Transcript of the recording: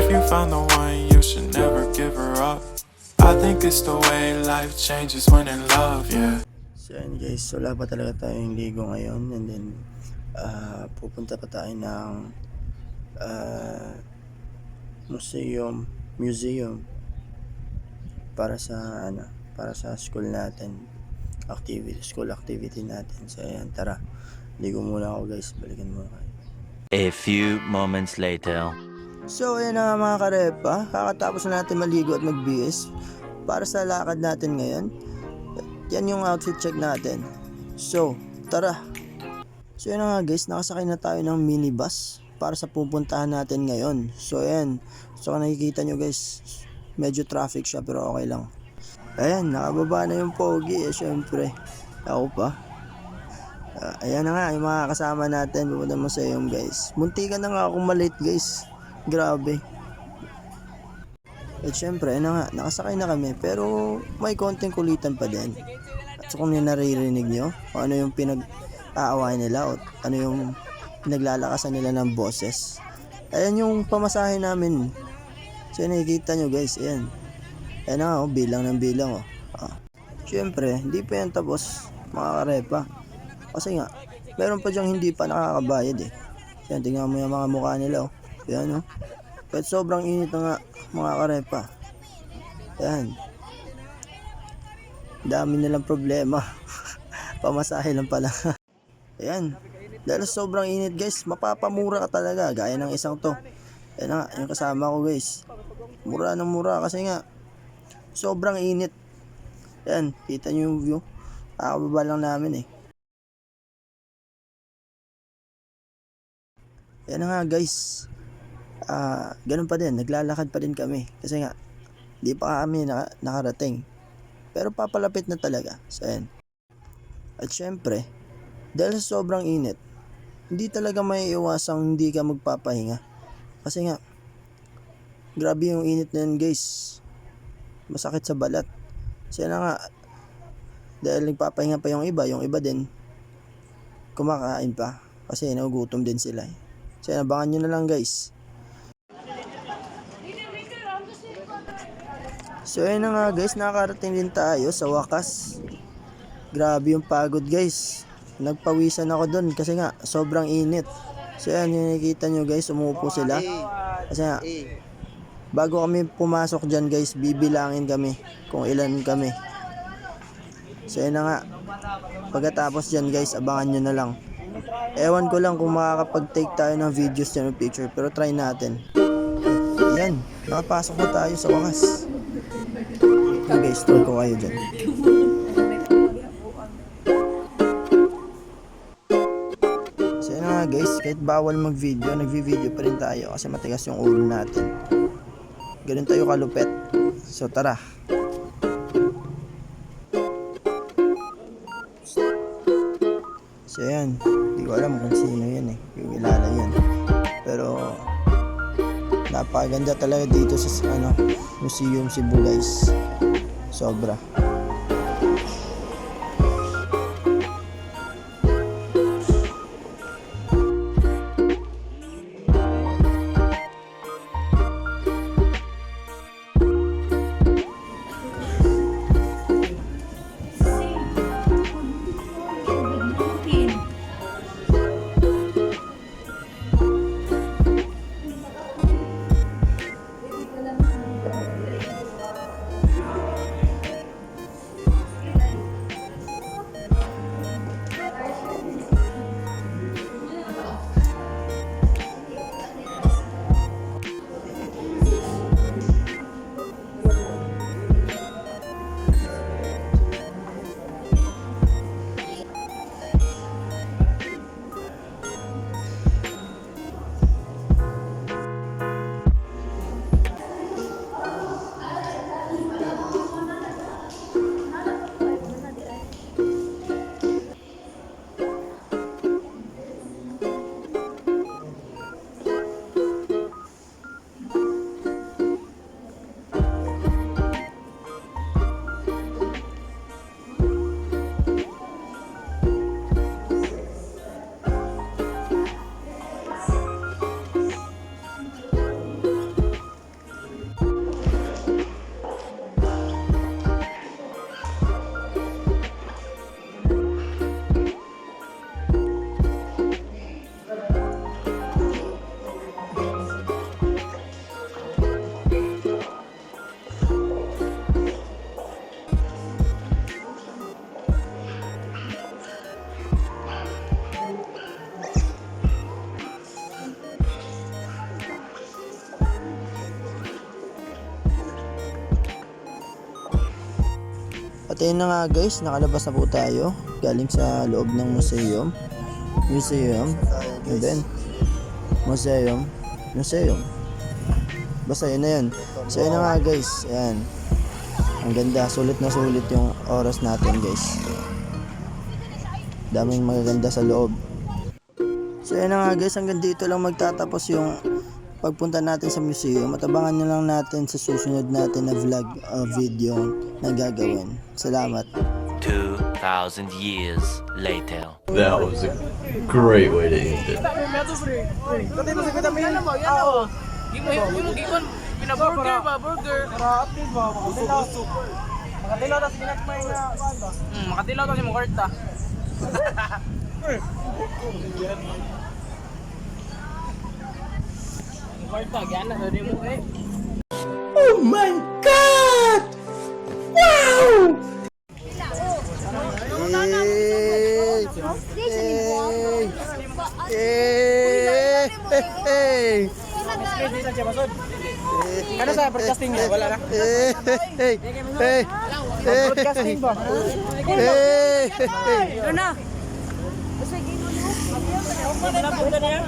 you found the one, you should never give her up. I think it's the way life changes when in love, yeah. So yun guys, wala pa talaga tayong ligo ngayon, and then pupunta pa tayo ng museum para sa para sa school natin, school activity natin. So ayan, tara, ligo muna ako guys, balikan muna kayo. A few moments later. So ayan na nga mga karepa, kakatapos na natin maligo at magbihis para sa lakad natin ngayon. Yan yung outfit check natin. So tara. So yun na nga guys, nakasakay na tayo ng minibus para sa pupuntahan natin ngayon. So ayan, so nakikita nyo guys, medyo traffic siya pero okay lang. Ayan, nakababa na yung pogi syempre. Ako pa. Ayan na nga, yung mga kasama natin, pupunta museum guys. Muntikan na nga akong malate guys. Grabe. At syempre, na nga, nakasakay na kami pero may konting kulitan pa din. At so kung naririnig nyo, kung ano yung pinag-aaway nila o ano yung pinaglalakasan nila ng boses. Ayan yung pamasahe namin. So nakikita nyo guys, ayan. Ayan na nga, bilang ng bilang. Syempre, hindi pa yan tapos mga karepa. Kasi nga, meron pa dyang hindi pa nakakabayad eh. Yan, tingnan mo yung mga mukha nila oh. Yan oh. Kahit sobrang init na nga mga karepa. Yan. Dami nilang problema. Pamasahe lang pala. Ayan. Dahil sobrang init guys, mapapamura ka talaga. Gaya ng isang to. Yan nga, yung kasama ko guys. Mura ng mura kasi nga, sobrang init. Yan, kita nyo yung view. Kakababa lang namin eh. Yan na nga guys, ganun pa din, naglalakad pa din kami kasi nga, di pa kami nakarating pero papalapit na talaga. So yan. At syempre, dahil sa sobrang init, hindi talaga may iwasang hindi ka magpapahinga kasi nga, grabe yung init na yun guys, masakit sa balat. So yan na nga, dahil nagpapahinga pa yung iba din kumakain pa kasi nagugutom din sila eh. So abangan nyo na lang guys. So ayun na nga guys, nakakarating din tayo sa wakas. Grabe yung pagod guys. Nagpawisan ako dun kasi nga sobrang init. So ayan yung nakikita nyo guys, umuupo sila. Kasi nga, bago kami pumasok dyan guys, bibilangin kami kung ilan kami. So ayun na nga, pagkatapos dyan guys, abangan nyo na lang. Ewan ko lang kung makakapag-take tayo ng videos dyan ng picture, pero try natin. Ayan, nakapasok na tayo sa wakas. Ayan guys, try ko kayo dyan. So yun nga guys, kahit bawal mag-video, nag-video pa rin tayo kasi matigas yung ulo natin. Ganun tayo kalupet. So tara. So yan, hindi ko alam kung sino yan eh, yung kilala yan. Pero napakaganda talaga dito sa Museum Cebu guys. Sobra. At ayun na nga guys, nakalabas na po tayo galing sa loob ng museum. And then, museum. Basta yun na yun. So yun na nga guys, ayan. Ang ganda, sulit na sulit yung oras natin guys. Daming magaganda sa loob. So yun na nga guys, hanggang dito lang magtatapos yung pagpunta natin sa museum. At abangan nyo lang natin sa susunod natin na vlog video na gagawin. Salamat. 2,000 years later. That was a great way to end it. Burger ba? Burger. Makatilaw ta si ginagmay na banda. Makatilaw ta si mo kwarta. Kwarta gyana sa mo eh. Oh my God! Wow! Hey! Ano sa broadcasting niya? Wala na. Broadcasting ba? Ano na? Sige mo. Ano na punta niya?